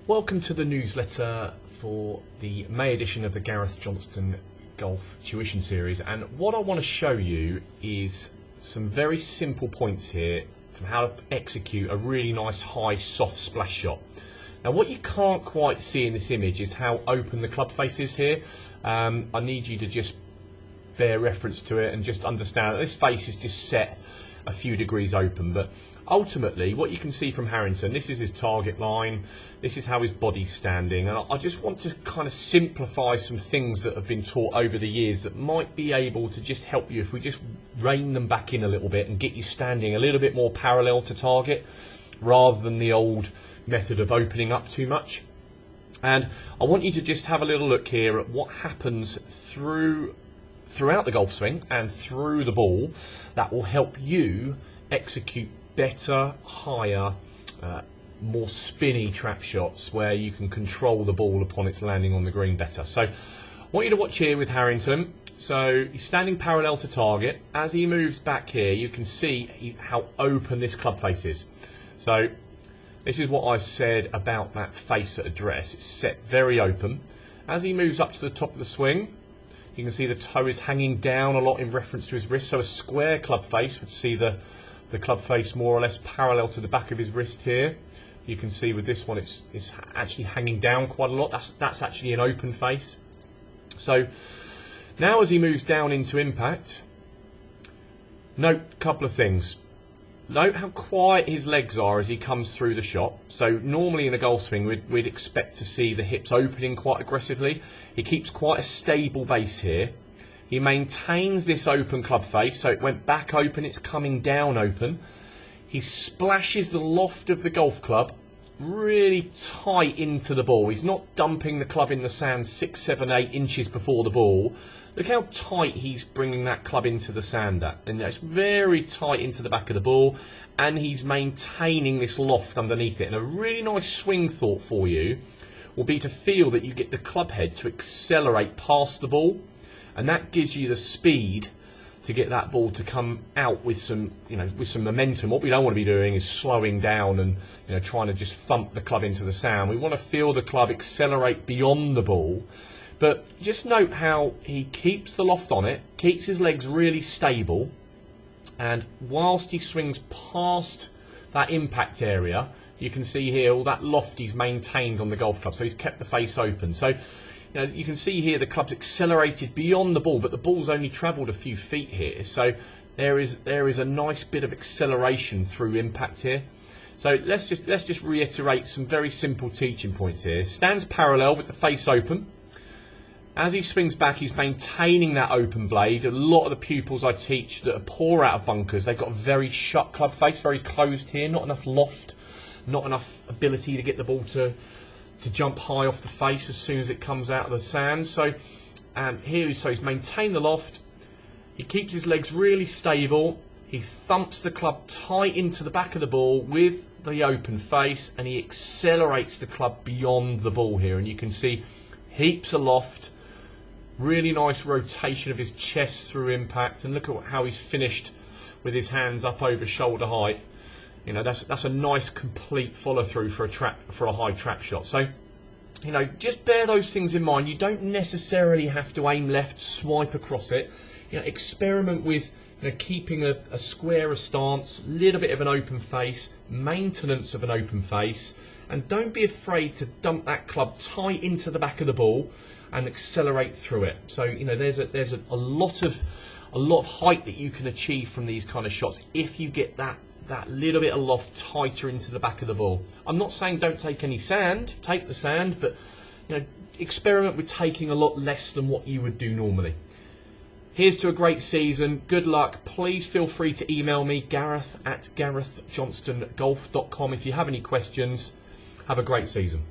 Welcome to the newsletter for the May edition of the Gareth Johnston Golf Tuition Series, and what I want to show you is some very simple points here from how to execute a really nice high soft splash shot. Now what you can't quite see in this image is how open the club face is here. I need you to just bear reference to it and just understand that this face is just set a few degrees open, but ultimately what you can see from Harrington, this is his target line, this is how his body's standing, and I just want to kind of simplify some things that have been taught over the years that might be able to just help you if we just rein them back in a little bit and get you standing a little bit more parallel to target rather than the old method of opening up too much. And I want you to just have a little look here at what happens throughout the golf swing and through the ball that will help you execute better, higher, more spinny trap shots where you can control the ball upon its landing on the green better. So I want you to watch here with Harrington. So he's standing parallel to target. As he moves back here, you can see how open this club face is. So this is what I said about that face at address. It's set very open. As he moves up to the top of the swing, you can see the toe is hanging down a lot in reference to his wrist. So a square club face would see the club face more or less parallel to the back of his wrist here. You can see with this one it's actually hanging down quite a lot. That's actually an open face. So now as he moves down into impact, note a couple of things. Note how quiet his legs are as he comes through the shot. So normally in a golf swing we'd expect to see the hips opening quite aggressively. He keeps quite a stable base here. He maintains this open club face, so it went back open, it's coming down open. He splashes the loft of the golf club really tight into the ball. He's not dumping the club in the sand 6, 7, 8 inches before the ball. Look how tight he's bringing that club into the sand at. And it's very tight into the back of the ball, and he's maintaining this loft underneath it. And a really nice swing thought for you will be to feel that you get the club head to accelerate past the ball, and that gives you the speed to get that ball to come out with some, with some momentum. What we don't want to be doing is slowing down and, trying to just thump the club into the sand. We want to feel the club accelerate beyond the ball. But just note how he keeps the loft on it, keeps his legs really stable, and whilst he swings past that impact area, you can see here all that loft he's maintained on the golf club. So he's kept the face open. So you can see here the club's accelerated beyond the ball, but the ball's only travelled a few feet here. So there is a nice bit of acceleration through impact here. So let's just reiterate some very simple teaching points here. Stands parallel with the face open. As he swings back, he's maintaining that open blade. A lot of the pupils I teach that are poor out of bunkers, they've got a very shut club face, very closed here, not enough loft, not enough ability to get the ball to jump high off the face as soon as it comes out of the sand. So he's maintained the loft. He keeps his legs really stable. He thumps the club tight into the back of the ball with the open face, and he accelerates the club beyond the ball here. And you can see heaps of loft, really nice rotation of his chest through impact, and look at how he's finished with his hands up over shoulder height. That's a nice complete follow through for a high trap shot. So just bear those things in mind. You don't necessarily have to aim left, swipe across it. Experiment with keeping a squarer stance, little bit of an open face, maintenance of an open face, and don't be afraid to dump that club tight into the back of the ball and accelerate through it. So there's a lot of height that you can achieve from these kind of shots if you get that little bit of loft tighter into the back of the ball. I'm not saying don't take any sand, take the sand, but experiment with taking a lot less than what you would do normally. Here's to a great season. Good luck. Please feel free to email me, Gareth@GarethJohnstonGolf.com, if you have any questions. Have a great season.